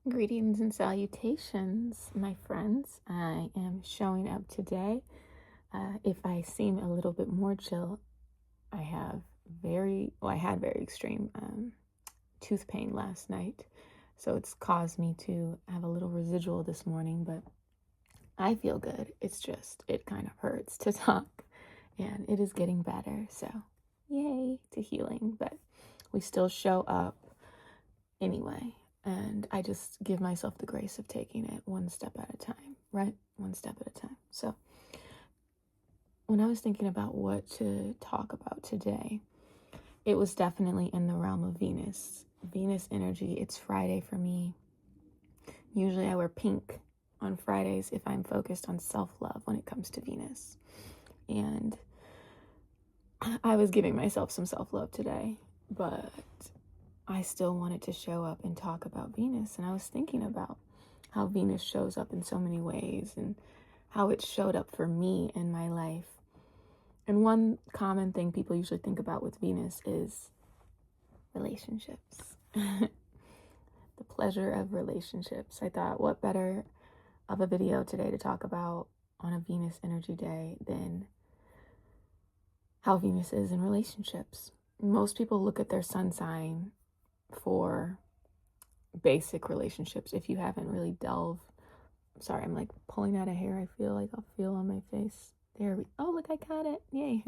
Greetings and salutations, my friends. I am showing up today. If I seem a little bit more chill, I had very extreme tooth pain last night. So it's caused me to have a little residual this morning, but I feel good. It's just, it kind of hurts to talk and it is getting better. So yay to healing, but we still show up anyway. And I just give myself the grace of taking it one step at a time, right? One step at a time. So when I was thinking about what to talk about today, it was definitely in the realm of Venus. Venus energy. It's Friday for me. Usually I wear pink on Fridays if I'm focused on self-love when it comes to Venus. And I was giving myself some self-love today, but I still wanted to show up and talk about Venus. And I was thinking about how Venus shows up in so many ways and how it showed up for me in my life. And one common thing people usually think about with Venus is relationships. The pleasure of relationships. I thought, what better of a video today to talk about on a Venus energy day than how Venus is in relationships. Most people look at their sun sign for basic relationships. If you haven't really delved, sorry, I'm like pulling out a hair. I feel like I'll feel on my face. There we, oh look, I got it, yay.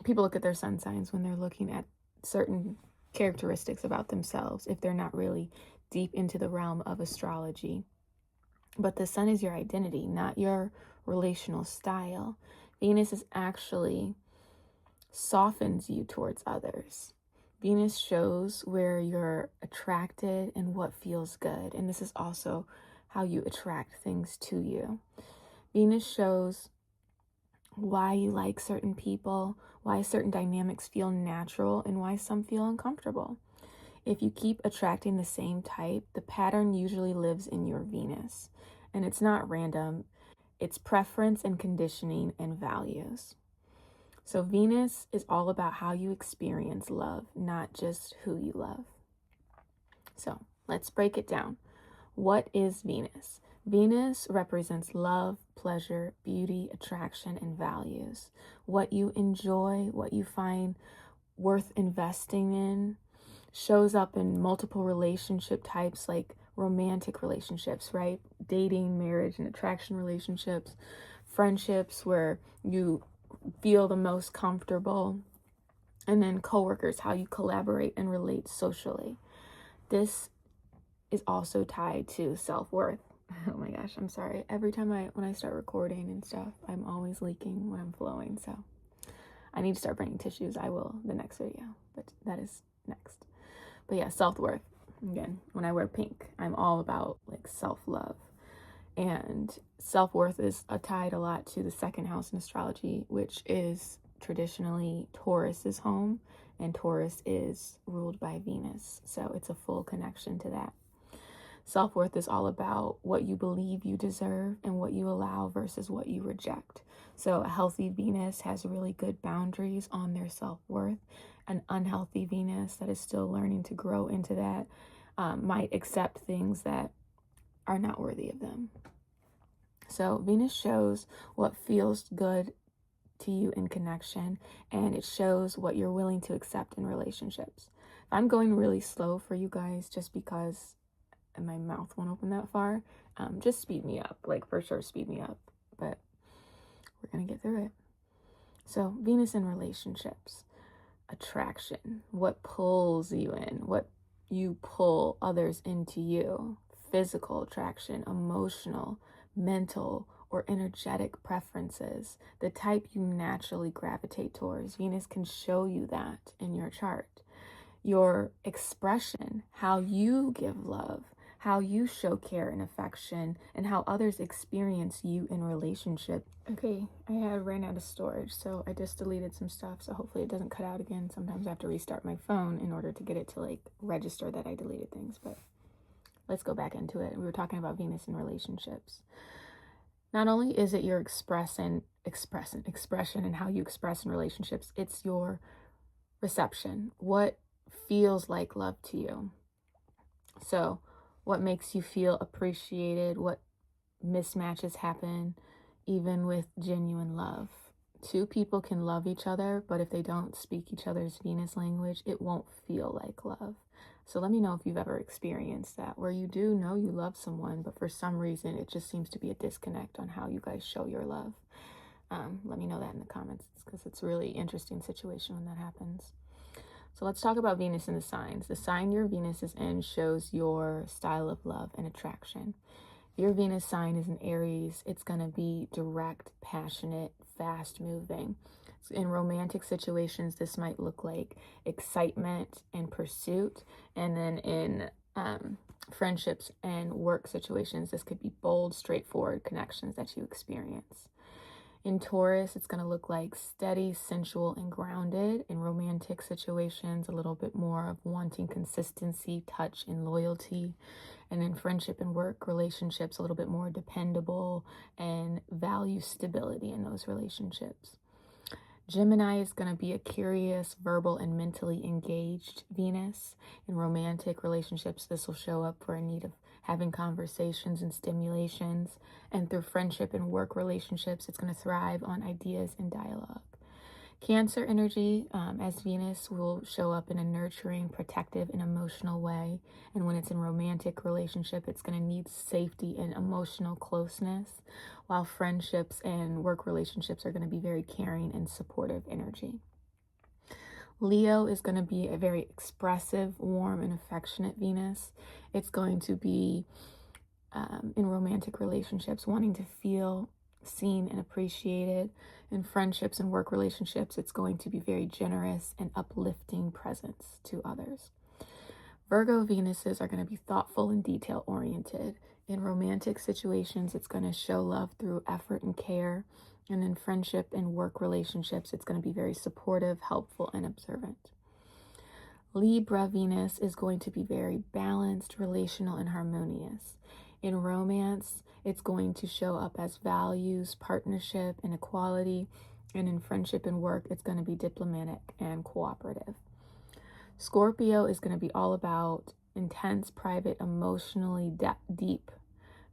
People look at their sun signs when they're looking at certain characteristics about themselves if they're not really deep into the realm of astrology. But the sun is your identity, not your relational style. Venus is actually softens you towards others. Venus shows where you're attracted and what feels good. And this is also how you attract things to you. Venus shows why you like certain people, why certain dynamics feel natural, and why some feel uncomfortable. If you keep attracting the same type, the pattern usually lives in your Venus. And it's not random. It's preference and conditioning and values. So Venus is all about how you experience love, not just who you love. So let's break it down. What is Venus? Venus represents love, pleasure, beauty, attraction, and values. What you enjoy, what you find worth investing in, shows up in multiple relationship types like romantic relationships, right? Dating, marriage, and attraction relationships, friendships where you feel the most comfortable, and then coworkers, how you collaborate and relate socially. This is also tied to self-worth. Oh my gosh, I'm sorry. Every time when I start recording and stuff, I'm always leaking when I'm flowing. So I need to start bringing tissues. I will the next video, but that is next. But yeah, self-worth. Again, when I wear pink, I'm all about like self-love. And self-worth is tied a lot to the second house in astrology, which is traditionally Taurus's home, and Taurus is ruled by Venus. So it's a full connection to that. Self-worth is all about what you believe you deserve and what you allow versus what you reject. So a healthy Venus has really good boundaries on their self-worth. An unhealthy Venus that is still learning to grow into that might accept things that are not worthy of them. So Venus shows what feels good to you in connection, and it shows what you're willing to accept in relationships. I'm going really slow for you guys just because my mouth won't open that far. Just speed me up, like for sure speed me up, but we're gonna get through it. So Venus in relationships, attraction, what pulls you in, what you pull others into you, physical attraction, emotional, mental, or energetic preferences, the type you naturally gravitate towards. Venus can show you that in your chart. Your expression, how you give love, how you show care and affection, and how others experience you in relationship. Okay, I ran out of storage, so I just deleted some stuff, so hopefully it doesn't cut out again. Sometimes I have to restart my phone in order to get it to like register that I deleted things, but let's go back into it. We were talking about Venus in relationships. Not only is it your expression and how you express in relationships, it's your reception. What feels like love to you? So what makes you feel appreciated? What mismatches happen even with genuine love? Two people can love each other, but if they don't speak each other's Venus language, it won't feel like love. So let me know if you've ever experienced that, where you do know you love someone, but for some reason it just seems to be a disconnect on how you guys show your love. Let me know that in the comments, because it's a really interesting situation when that happens. So let's talk about Venus and the signs. The sign your Venus is in shows your style of love and attraction. Your Venus sign is in Aries. It's going to be direct, passionate, fast moving. In romantic situations, this might look like excitement and pursuit. And then in friendships and work situations, this could be bold, straightforward connections that you experience. In Taurus, it's going to look like steady, sensual, and grounded. In romantic situations, a little bit more of wanting consistency, touch, and loyalty. And in friendship and work relationships, a little bit more dependable and value stability in those relationships. Gemini is going to be a curious, verbal, and mentally engaged Venus. In romantic relationships, this will show up for a need of having conversations and stimulations. And through friendship and work relationships, it's going to thrive on ideas and dialogue. Cancer energy as Venus will show up in a nurturing, protective, and emotional way. And when it's in romantic relationship, it's going to need safety and emotional closeness, while friendships and work relationships are going to be very caring and supportive energy. Leo is going to be a very expressive, warm, and affectionate Venus. It's going to be in romantic relationships wanting to feel seen and appreciated. In friendships and work relationships, it's going to be very generous and uplifting presence to others. Virgo Venuses are going to be thoughtful and detail oriented. In romantic situations, it's going to show love through effort and care. And in friendship and work relationships, it's going to be very supportive, helpful, and observant. Libra Venus is going to be very balanced, relational, and harmonious. In romance, it's going to show up as values, partnership, and equality. And in friendship and work, it's going to be diplomatic and cooperative. Scorpio is going to be all about intense, private, emotionally deep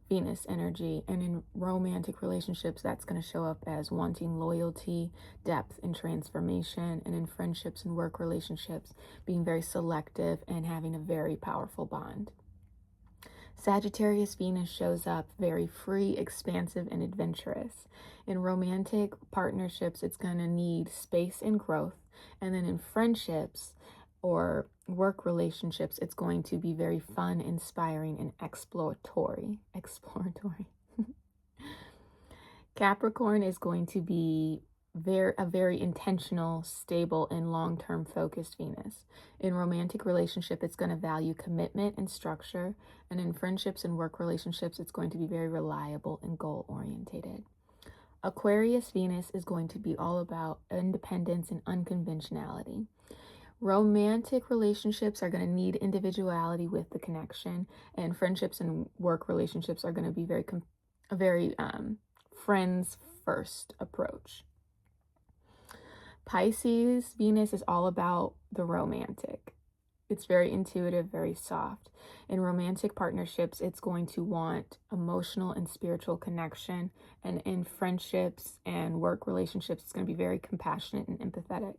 Venus energy. And in romantic relationships, that's going to show up as wanting loyalty, depth, and transformation. And in friendships and work relationships, being very selective and having a very powerful bond. Sagittarius Venus shows up very free, expansive, and adventurous. In romantic partnerships, it's going to need space and growth. And then in friendships or work relationships, it's going to be very fun, inspiring, and exploratory. Capricorn is going to be a very intentional, stable, and long-term focused Venus. In romantic relationship, it's going to value commitment and structure. And in friendships and work relationships, it's going to be very reliable and goal-orientated. Aquarius Venus is going to be all about independence and unconventionality. Romantic relationships are going to need individuality with the connection, and friendships and work relationships are going to be a very friends first approach. Pisces Venus is all about the romantic. It's very intuitive, very soft. In romantic partnerships, it's going to want emotional and spiritual connection. And in friendships and work relationships, it's going to be very compassionate and empathetic.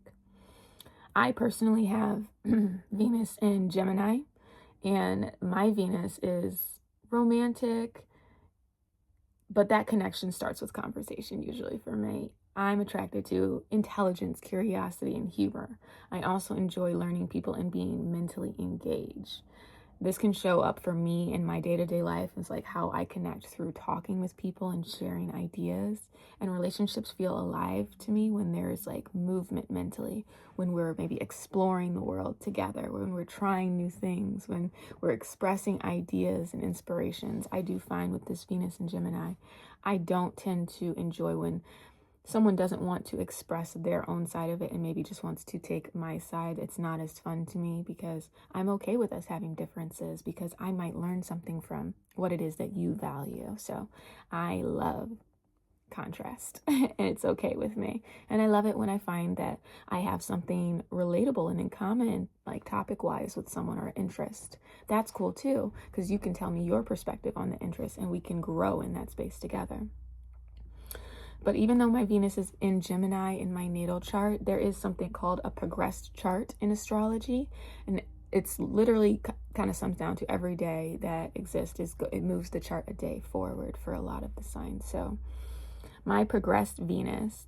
I personally have Venus in Gemini, and my Venus is romantic, but that connection starts with conversation usually for me. I'm attracted to intelligence, curiosity, and humor. I also enjoy learning people and being mentally engaged. This can show up for me in my day-to-day life. It's like how I connect through talking with people and sharing ideas. And relationships feel alive to me when there's like movement mentally, when we're maybe exploring the world together, when we're trying new things, when we're expressing ideas and inspirations. I do find with this Venus and Gemini, I don't tend to enjoy when someone doesn't want to express their own side of it and maybe just wants to take my side. It's not as fun to me, because I'm okay with us having differences, because I might learn something from what it is that you value. So I love contrast and it's okay with me. And I love it when I find that I have something relatable and in common, like topic wise, with someone or interest. That's cool too, because you can tell me your perspective on the interest and we can grow in that space together. But even though my Venus is in Gemini in my natal chart, there is something called a progressed chart in astrology. And it's literally kind of sums down to every day that exists. It moves the chart a day forward for a lot of the signs. So my progressed Venus,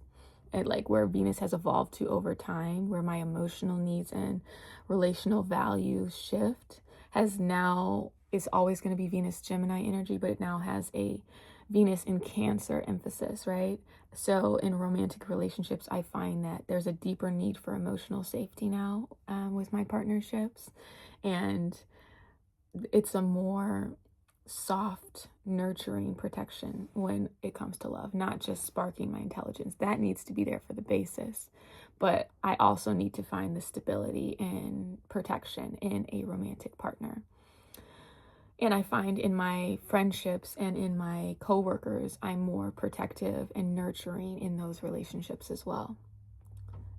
like where Venus has evolved to over time, where my emotional needs and relational values shift, is always going to be Venus Gemini energy, but it now has a Venus in Cancer emphasis, right? So in romantic relationships, I find that there's a deeper need for emotional safety now with my partnerships. And it's a more soft, nurturing protection when it comes to love, not just sparking my intelligence. That needs to be there for the basis. But I also need to find the stability and protection in a romantic partner. And I find in my friendships and in my coworkers, I'm more protective and nurturing in those relationships as well.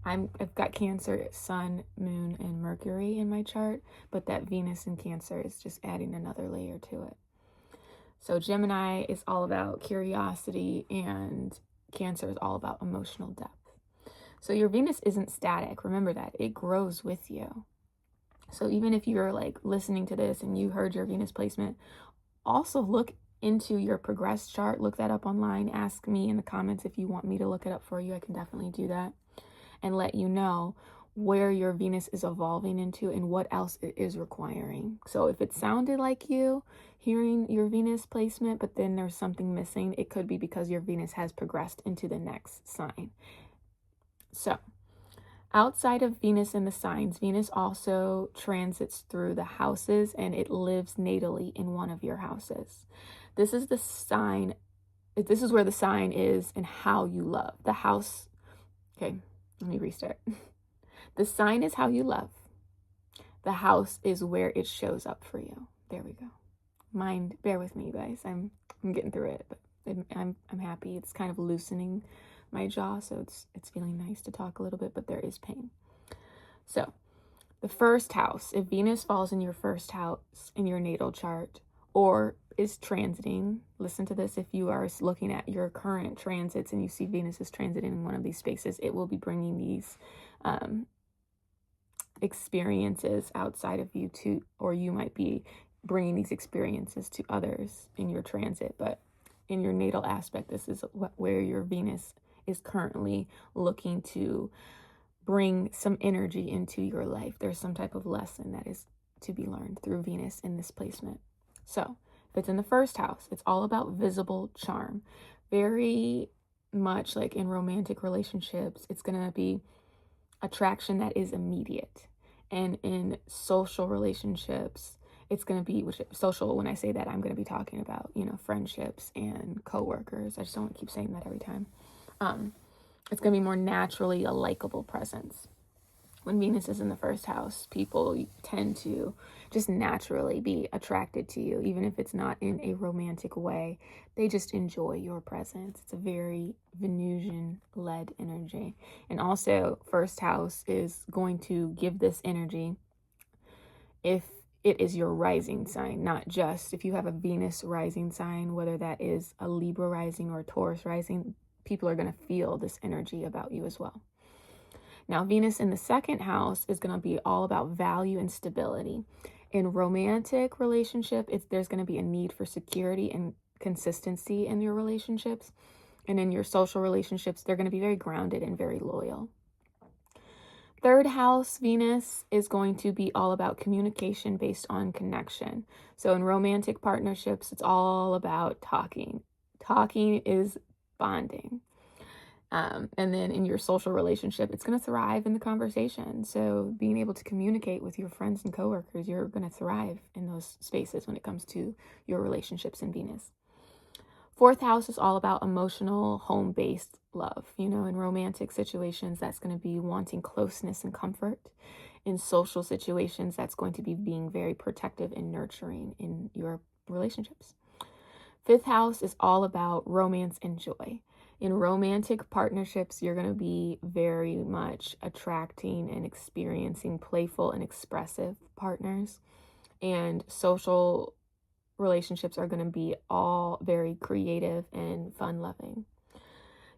I've got Cancer, Sun, Moon, and Mercury in my chart, but that Venus in Cancer is just adding another layer to it. So Gemini is all about curiosity and Cancer is all about emotional depth. So your Venus isn't static. Remember that. It grows with you. So even if you're like listening to this and you heard your Venus placement, also look into your progressed chart. Look that up online. Ask me in the comments if you want me to look it up for you. I can definitely do that and let you know where your Venus is evolving into and what else it is requiring. So if it sounded like you hearing your Venus placement, but then there's something missing, it could be because your Venus has progressed into the next sign. So outside of Venus and the signs, Venus also transits through the houses and it lives natally in one of your houses. This is the sign. This is where the sign is and how you love. The house. Okay, let me restart. The sign is how you love. The house is where it shows up for you. There we go. Mind, bear with me, you guys. I'm getting through it, but I'm happy. It's kind of loosening my jaw, so it's feeling nice to talk a little bit, but there is pain. So the first house, if Venus falls in your first house in your natal chart or is transiting, listen to this, if you are looking at your current transits and you see Venus is transiting in one of these spaces, it will be bringing these experiences outside of you to, or you might be bringing these experiences to others in your transit, but in your natal aspect, this is where your Venus is currently looking to bring some energy into your life. There's some type of lesson that is to be learned through Venus in this placement. So if it's in the first house, it's all about visible charm. Very much like in romantic relationships, it's going to be attraction that is immediate. And in social relationships, it's going to be social. When I say that, I'm going to be talking about, friendships and coworkers. I just don't want to keep saying that every time. It's going to be more naturally a likable presence. When Venus is in the first house, people tend to just naturally be attracted to you, even if it's not in a romantic way. They just enjoy your presence. It's a very Venusian-led energy. And also, first house is going to give this energy if it is your rising sign, not just if you have a Venus rising sign, whether that is a Libra rising or a Taurus rising, people are going to feel this energy about you as well. Now, Venus in the second house is going to be all about value and stability. In romantic relationship, there's going to be a need for security and consistency in your relationships. And in your social relationships, they're going to be very grounded and very loyal. Third house Venus is going to be all about communication based on connection. So in romantic partnerships, it's all about talking. Talking is bonding. And then in your social relationship, it's going to thrive in the conversation. So being able to communicate with your friends and coworkers, you're going to thrive in those spaces when it comes to your relationships in Venus. Fourth house is all about emotional, home-based love. In romantic situations, that's going to be wanting closeness and comfort. In social situations, that's going to be being very protective and nurturing in your relationships. Fifth house is all about romance and joy. In romantic partnerships, you're going to be very much attracting and experiencing playful and expressive partners. And social relationships are going to be all very creative and fun-loving.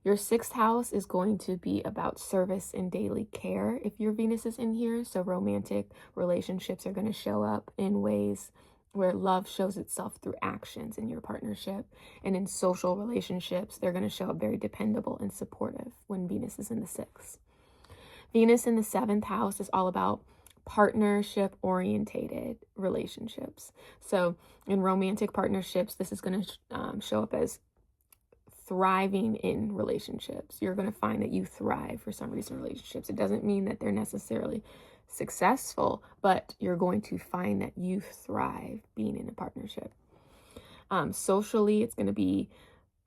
Your 6th house is going to be about service and daily care if your Venus is in here. So romantic relationships are going to show up in ways where love shows itself through actions in your partnership. And in social relationships, they're going to show up very dependable and supportive when Venus is in the 6th. Venus in the 7th house is all about partnership orientated relationships. So in romantic partnerships, this is going to show up as thriving in relationships. You're going to find that you thrive for some reason in relationships. It doesn't mean that they're necessarily successful, but you're going to find that you thrive being in a partnership. Socially, it's going to be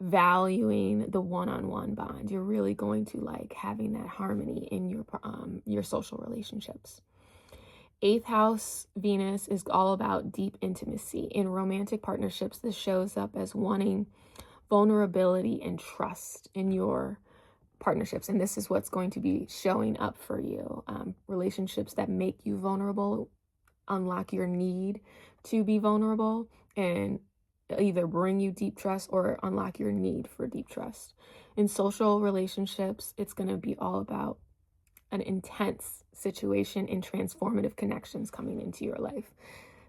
valuing the one-on-one bond. You're really going to like having that harmony in your social relationships. 8th house Venus is all about deep intimacy. In romantic partnerships, this shows up as wanting vulnerability and trust in your partnerships. And this is what's going to be showing up for you. Relationships that make you vulnerable unlock your need to be vulnerable and either bring you deep trust or unlock your need for deep trust. In social relationships, it's going to be all about an intense situation and transformative connections coming into your life.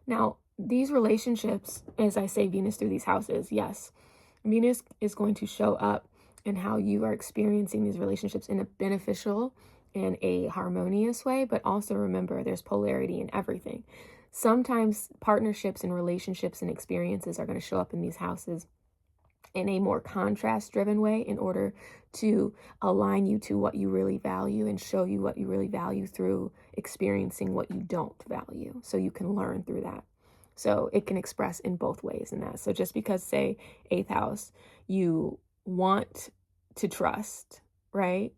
Now, these relationships, as I say, Venus through these houses, yes, Venus is going to show up in how you are experiencing these relationships in a beneficial and a harmonious way, but also remember there's polarity in everything. Sometimes partnerships and relationships and experiences are going to show up in these houses in a more contrast-driven way in order to align you to what you really value and show you what you really value through experiencing what you don't value, so you can learn through that. So it can express in both ways in that. So just because, say, 8th house, you want to trust, right?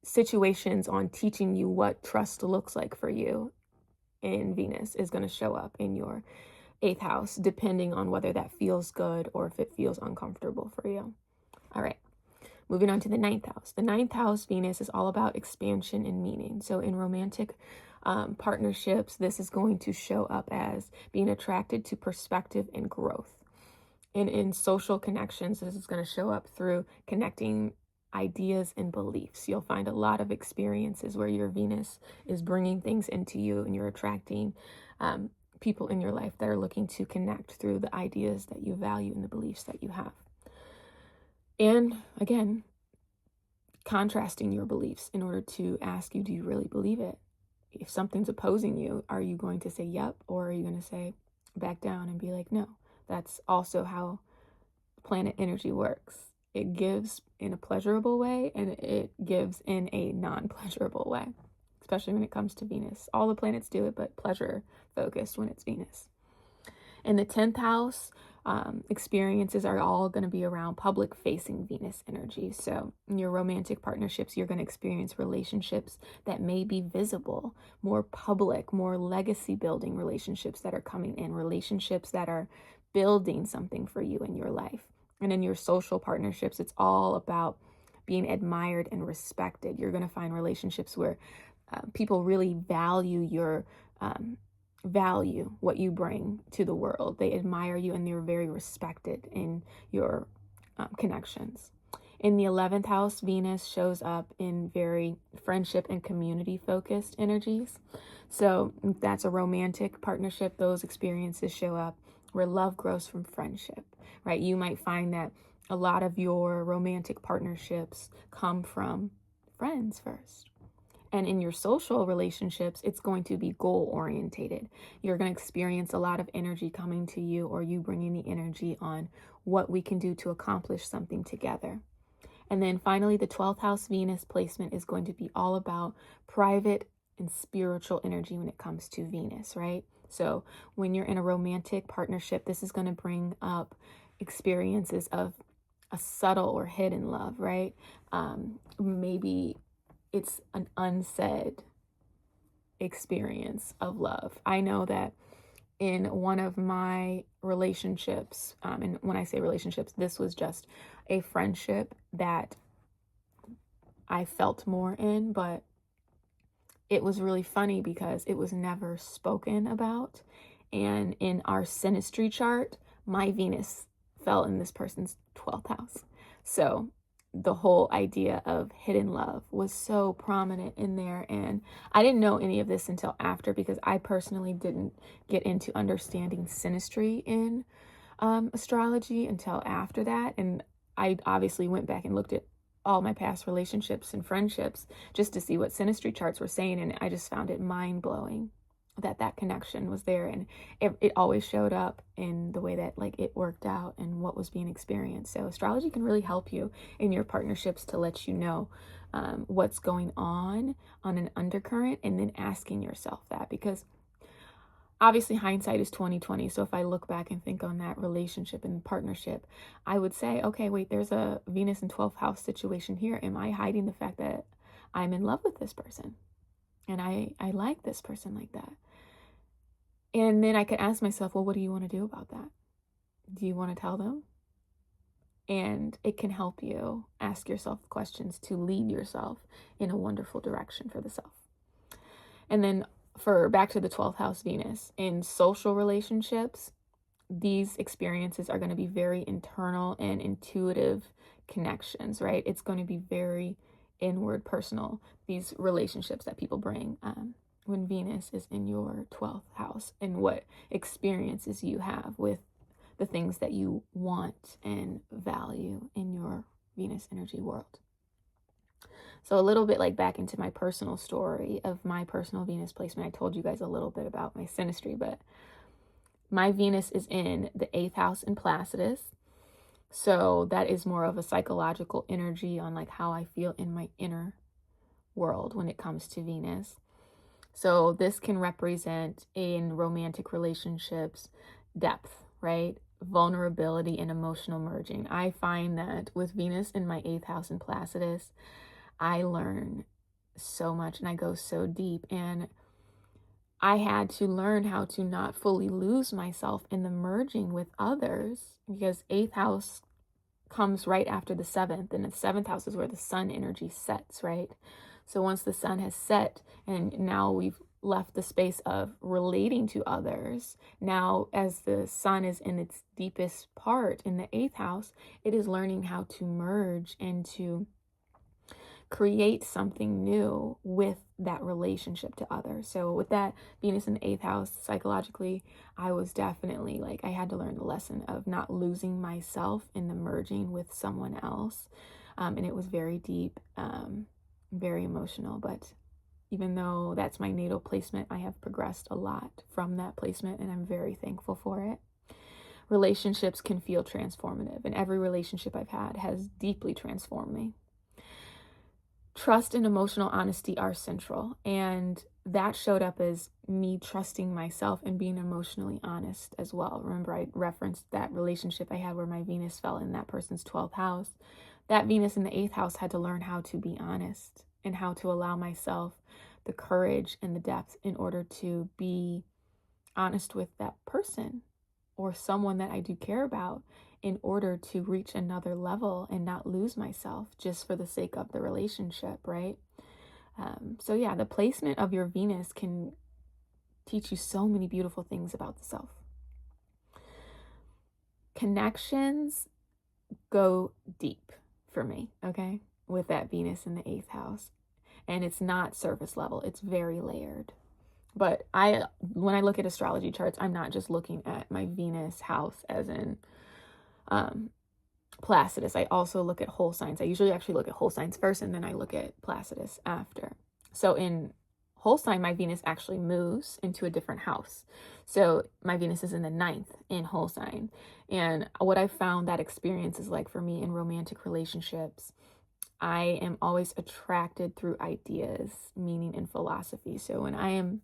Situations on teaching you what trust looks like for you in Venus is going to show up in your 8th house, depending on whether that feels good or if it feels uncomfortable for you. All right, moving on to the 9th house. The 9th house Venus is all about expansion and meaning. So in romantic partnerships, this is going to show up as being attracted to perspective and growth. And in social connections, this is going to show up through connecting ideas and beliefs. You'll find a lot of experiences where your Venus is bringing things into you and you're attracting people in your life that are looking to connect through the ideas that you value and the beliefs that you have. And again, contrasting your beliefs in order to ask you, do you really believe it? If something's opposing you, are you going to say yep, or are you going to say back down and be like, no? That's also how planet energy works. It gives in a pleasurable way and it gives in a non-pleasurable way, especially when it comes to Venus. All the planets do it, but pleasure focused when it's Venus. In the 10th house, experiences are all going to be around public facing Venus energy. So in your romantic partnerships, you're going to experience relationships that may be visible, more public, more legacy building relationships that are coming in, relationships that are building something for you in your life. And in your social partnerships, it's all about being admired and respected. You're going to find relationships where people really value what you bring to the world. They admire you and you're very respected in your connections. In the 11th house, Venus shows up in very friendship and community focused energies. So if that's a romantic partnership, those experiences show up where love grows from friendship, right? You might find that a lot of your romantic partnerships come from friends first. And in your social relationships, it's going to be goal orientated. You're going to experience a lot of energy coming to you, or you bringing the energy on what we can do to accomplish something together. And then finally, the 12th house Venus placement is going to be all about private and spiritual energy when it comes to Venus, right? So when you're in a romantic partnership, this is going to bring up experiences of a subtle or hidden love, right? Maybe it's an unsaid experience of love. I know that in one of my relationships, and when I say relationships, this was just a friendship that I felt more in, but it was really funny because it was never spoken about. And in our Synastry chart, my Venus fell in this person's 12th house. So the whole idea of hidden love was so prominent in there. And I didn't know any of this until after, because I personally didn't get into understanding Synastry in astrology until after that. And I obviously went back and looked at all my past relationships and friendships just to see what Synastry charts were saying, and I just found it mind-blowing that that connection was there, and it always showed up in the way that like it worked out and what was being experienced. So astrology can really help you in your partnerships to let you know what's going on an undercurrent, and then asking yourself that, because obviously hindsight is 2020. So if I look back and think on that relationship and partnership, I would say, okay, wait, there's a Venus in 12th house situation here. Am I hiding the fact that I'm in love with this person and I like this person like that? And then I could ask myself, well, what do you want to do about that? Do you want to tell them? And it can help you ask yourself questions to lead yourself in a wonderful direction for the self. And then for back to the 12th house Venus, in social relationships, these experiences are going to be very internal and intuitive connections, right? It's going to be very inward, personal, these relationships that people bring when Venus is in your 12th house, and what experiences you have with the things that you want and value in your Venus energy world. So a little bit like back into my personal story of my personal Venus placement. I told you guys a little bit about my synastry, but my Venus is in the 8th house in Placidus. So that is more of a psychological energy on like how I feel in my inner world when it comes to Venus. So this can represent in romantic relationships, depth, right? Vulnerability and emotional merging. I find that with Venus in my 8th house in Placidus, I learn so much and I go so deep, and I had to learn how to not fully lose myself in the merging with others, because 8th house comes right after the 7th, and the 7th house is where the sun energy sets, right? So once the sun has set and now we've left the space of relating to others, now as the sun is in its deepest part in the 8th house, it is learning how to merge and to create something new with that relationship to others. So with that Venus in the 8th house, psychologically, I was definitely like, I had to learn the lesson of not losing myself in the merging with someone else. And it was very deep, very emotional. But even though that's my natal placement, I have progressed a lot from that placement, and I'm very thankful for it. Relationships can feel transformative, and every relationship I've had has deeply transformed me. Trust and emotional honesty are central, and that showed up as me trusting myself and being emotionally honest as well. Remember, I referenced that relationship I had where my Venus fell in that person's 12th house. That Venus in the 8th house had to learn how to be honest and how to allow myself the courage and the depth in order to be honest with that person or someone that I do care about, in order to reach another level and not lose myself just for the sake of the relationship, right? So yeah, the placement of your Venus can teach you so many beautiful things about the self. Connections go deep for me, okay, with that Venus in the 8th house. And it's not surface level, it's very layered. But when I look at astrology charts, I'm not just looking at my Venus house as in Placidus. I also look at whole signs. I usually actually look at whole signs first, and then I look at Placidus after. So in whole sign, my Venus actually moves into a different house. So my Venus is in the 9th in whole sign. And what I found that experience is like for me in romantic relationships, I am always attracted through ideas, meaning, and philosophy. So when I am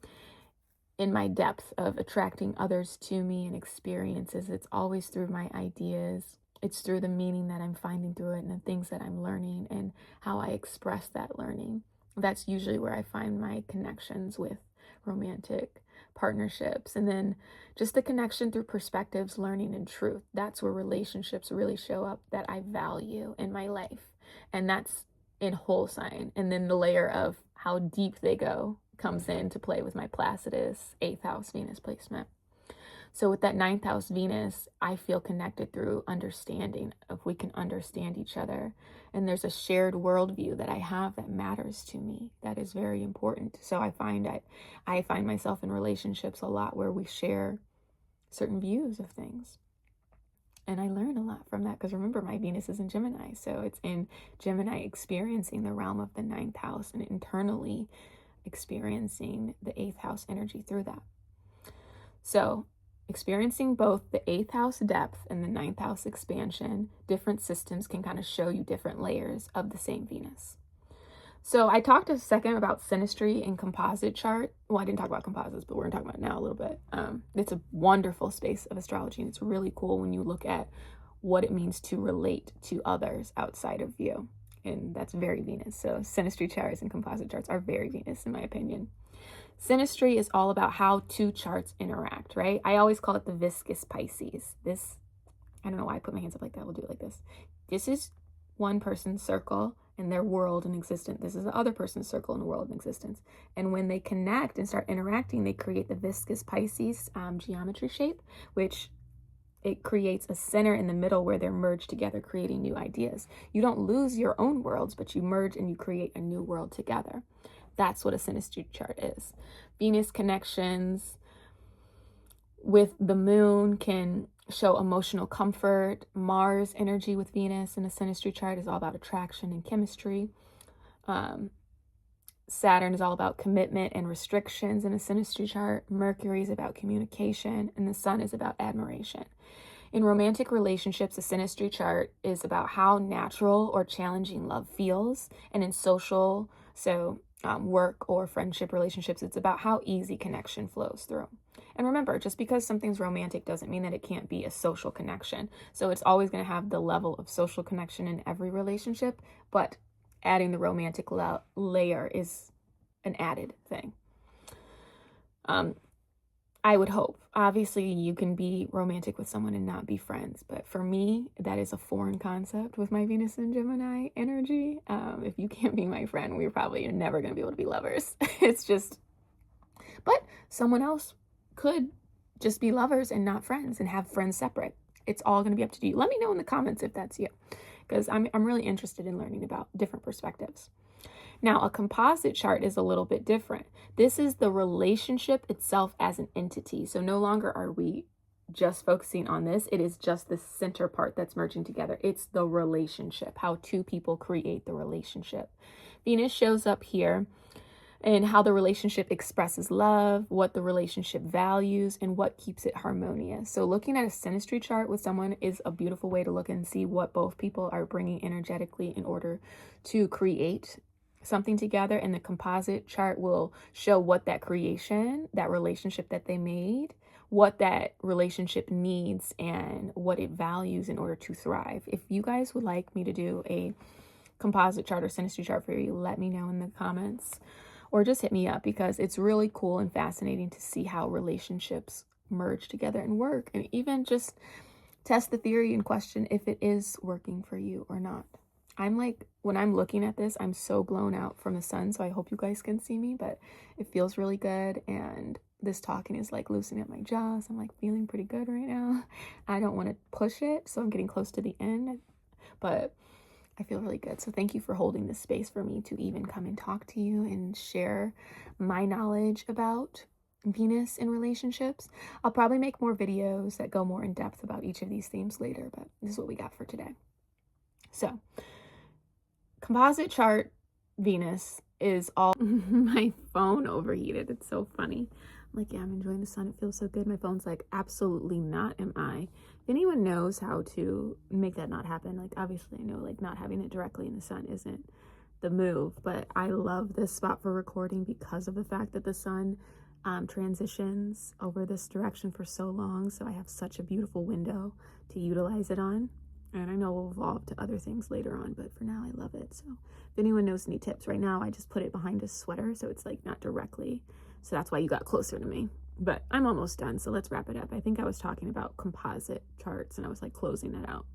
in my depth of attracting others to me and experiences, it's always through my ideas. It's through the meaning that I'm finding through it and the things that I'm learning and how I express that learning. That's usually where I find my connections with romantic partnerships. And then just the connection through perspectives, learning, and truth. That's where relationships really show up that I value in my life. And that's in whole sign. And then the layer of how deep they go comes in to play with my Placidus 8th house Venus placement. So with that 9th house Venus, I feel connected through understanding, if we can understand each other. And there's a shared worldview that I have that matters to me, that is very important. So I find myself in relationships a lot where we share certain views of things. And I learn a lot from that, because remember, my Venus is in Gemini. So it's in Gemini experiencing the realm of the 9th house and internally experiencing the 8th house energy through that. So experiencing both the 8th house depth and the 9th house expansion, different systems can kind of show you different layers of the same Venus. So I talked a second about synastry and composite chart. Well, I didn't talk about composites, but we're going to talk about it now a little bit. It's a wonderful space of astrology, and it's really cool when you look at what it means to relate to others outside of you. And that's very Venus. So synastry charts and composite charts are very Venus, in my opinion. Synastry is all about how two charts interact, right? I always call it the viscous Pisces. This, I don't know why I put my hands up like that. We'll do it like this. This is one person's circle and their world in existence. This is the other person's circle and world in existence. And when they connect and start interacting, they create the viscous Pisces geometry shape, which it creates a center in the middle where they're merged together, creating new ideas. You don't lose your own worlds, but you merge and you create a new world together. That's what a synastry chart is. Venus connections with the moon can show emotional comfort. Mars energy with Venus in a synastry chart is all about attraction and chemistry. Saturn is all about commitment and restrictions in a synastry chart. Mercury is about communication, and the sun is about admiration. In romantic relationships, a synastry chart is about how natural or challenging love feels. And in social, work or friendship relationships, it's about how easy connection flows through. And remember, just because something's romantic doesn't mean that it can't be a social connection. So it's always going to have the level of social connection in every relationship, but adding the romantic layer is an added thing. I would hope. Obviously, you can be romantic with someone and not be friends. But for me, that is a foreign concept with my Venus and Gemini energy. If you can't be my friend, we're probably never going to be able to be lovers. It's just, but someone else could just be lovers and not friends and have friends separate. It's all going to be up to you. Let me know in the comments if that's you, because I'm really interested in learning about different perspectives. Now, a composite chart is a little bit different. This is the relationship itself as an entity. So no longer are we just focusing on this. It is just the center part that's merging together. It's the relationship, how two people create the relationship. Venus shows up here and how the relationship expresses love, what the relationship values, and what keeps it harmonious. So looking at a synastry chart with someone is a beautiful way to look and see what both people are bringing energetically in order to create something together. And the composite chart will show what that creation, that relationship that they made, what that relationship needs and what it values in order to thrive. If you guys would like me to do a composite chart or synastry chart for you, let me know in the comments, or just hit me up, because it's really cool and fascinating to see how relationships merge together and work, and even just test the theory and question if it is working for you or not. I'm like, when I'm looking at this, I'm so blown out from the sun, so I hope you guys can see me, but it feels really good, and this talking is like loosening up my jaw, so I'm like feeling pretty good right now. I don't want to push it, so I'm getting close to the end, but I feel really good. So thank you for holding this space for me to even come and talk to you and share my knowledge about Venus in relationships. I'll probably make more videos that go more in depth about each of these themes later, but this is what we got for today. So composite chart Venus is all my phone overheated. It's so funny. I'm like, yeah, I'm enjoying the sun. It feels so good. My phone's like, absolutely not am I. If anyone knows how to make that not happen, like obviously I know like not having it directly in the sun isn't the move, but I love this spot for recording because of the fact that the sun transitions over this direction for so long. So I have such a beautiful window to utilize it on. And I know we'll evolve to other things later on, but for now I love it. So if anyone knows any tips, right now I just put it behind a sweater, so it's like not directly. So that's why you got closer to me. But I'm almost done, so let's wrap it up. I think I was talking about composite charts and I was like closing that out.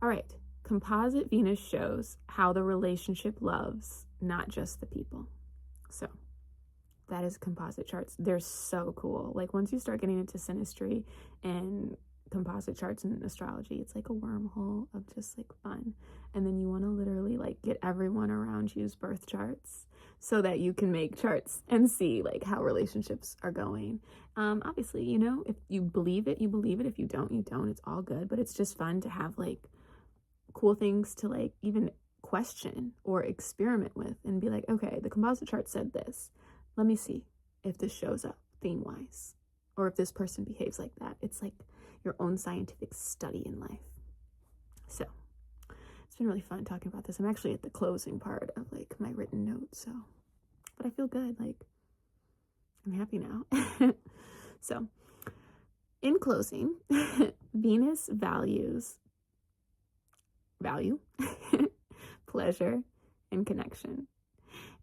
All right, Composite Venus shows how the relationship loves, not just the people. So that is composite charts. They're so cool. Like once you start getting into synastry and composite charts and astrology, it's like a wormhole of just like fun. And then you want to literally like get everyone around you's birth charts so that you can make charts and see like how relationships are going. Obviously, you know, if you believe it, you believe it. If you don't, you don't. It's all good. But it's just fun to have like cool things to like even question or experiment with and be like, okay, the composite chart said this. Let me see if this shows up theme-wise or if this person behaves like that. It's like your own scientific study in life. So it's been really fun talking about this. I'm actually at the closing part of like my written notes, so, but I feel good. Like I'm happy now. So in closing, Venus values value, pleasure, and connection.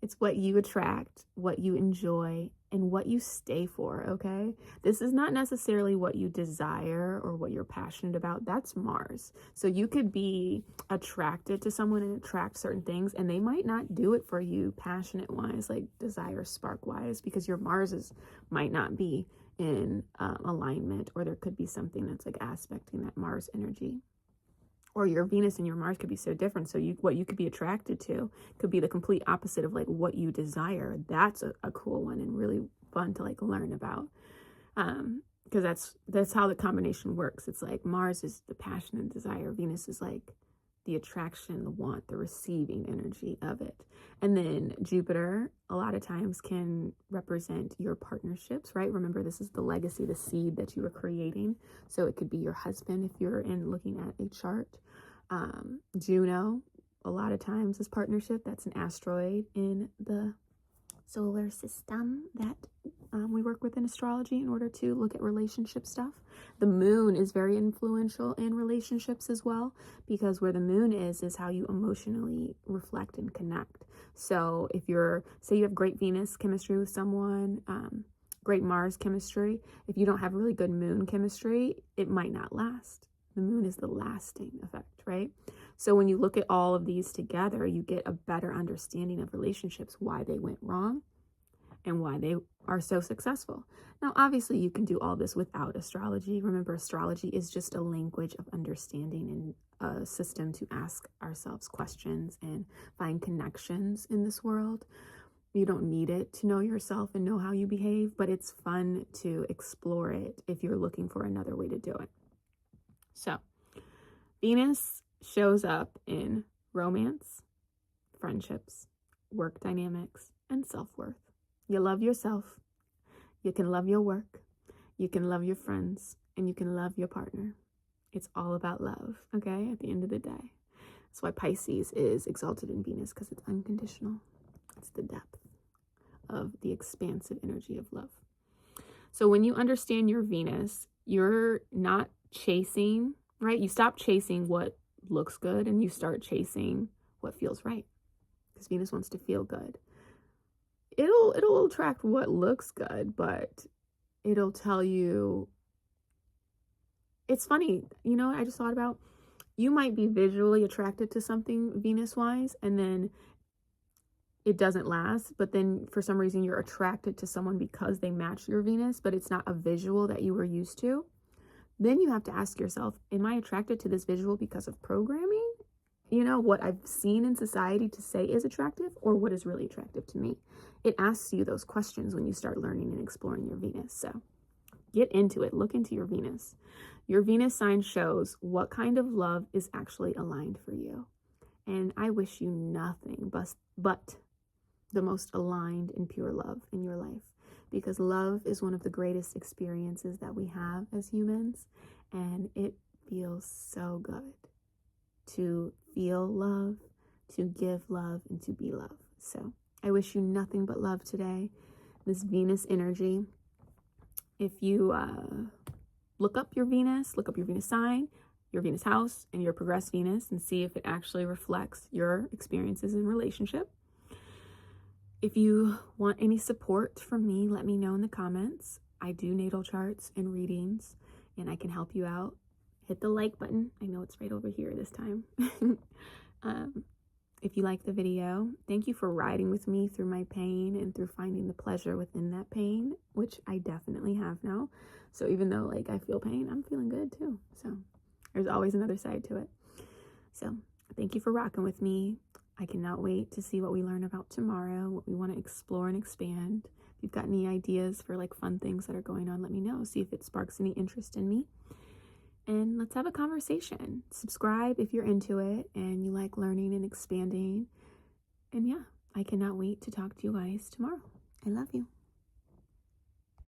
It's what you attract, what you enjoy, and what you stay for, okay? This is not necessarily what you desire or what you're passionate about. That's Mars. So you could be attracted to someone and attract certain things, and they might not do it for you passionate-wise, like desire spark-wise, because your Marses might not be in alignment, or there could be something that's like aspecting that Mars energy. Or your Venus and your Mars could be so different. So what you could be attracted to could be the complete opposite of like what you desire. That's a cool one and really fun to like learn about. Because that's how the combination works. It's like Mars is the passion and desire. Venus is like the attraction, the want, the receiving energy of it. And then Jupiter a lot of times can represent your partnerships, right? Remember, this is the legacy, the seed that you are creating. So it could be your husband if you're looking at a chart. Juno, a lot of times is partnership. That's an asteroid in the solar system that we work with in astrology in order to look at relationship stuff. The moon is very influential in relationships as well, because where the moon is how you emotionally reflect and connect. So if say you have great Venus chemistry with someone, great Mars chemistry, if you don't have really good moon chemistry, it might not last. The moon is the lasting effect, right? So when you look at all of these together, you get a better understanding of relationships, why they went wrong and why they are so successful. Now, obviously, you can do all this without astrology. Remember, astrology is just a language of understanding and a system to ask ourselves questions and find connections in this world. You don't need it to know yourself and know how you behave, but it's fun to explore it if you're looking for another way to do it. So, Venus shows up in romance, friendships, work dynamics, and self-worth. You love yourself, you can love your work, you can love your friends, and you can love your partner. It's all about love, okay, at the end of the day. That's why Pisces is exalted in Venus, because it's unconditional. It's the depth of the expansive energy of love. So when you understand your Venus, you're not chasing, right? You stop chasing what looks good and you start chasing what feels right, because Venus wants to feel good. It'll attract what looks good, but it'll tell you. It's funny, you know what I just thought about? You might be visually attracted to something Venus-wise, and then it doesn't last, but then for some reason you're attracted to someone because they match your Venus, but it's not a visual that you were used to. Then you have to ask yourself, am I attracted to this visual because of programming? You know, what I've seen in society to say is attractive, or what is really attractive to me? It asks you those questions when you start learning and exploring your Venus. So get into it. Look into your Venus. Your Venus sign shows what kind of love is actually aligned for you. And I wish you nothing but the most aligned and pure love in your life, because love is one of the greatest experiences that we have as humans, and it feels so good to feel love, to give love, and to be loved. So I wish you nothing but love today. This Venus energy, if you look up your Venus sign, your Venus house, and your progressed Venus, and see if it actually reflects your experiences in relationship. If you want any support from me, let me know in the comments. I do natal charts and readings, and I can help you out hit the like button. I know it's right over here this time. If you like the video, thank you for riding with me through my pain and through finding the pleasure within that pain, which I definitely have now. So even though like I feel pain, I'm feeling good too. So there's always another side to it. So thank you for rocking with me. I cannot wait to see what we learn about tomorrow, what we want to explore and expand. If you've got any ideas for like fun things that are going on, let me know. See if it sparks any interest in me. And let's have a conversation. Subscribe if you're into it and you like learning and expanding. And yeah, I cannot wait to talk to you guys tomorrow. I love you.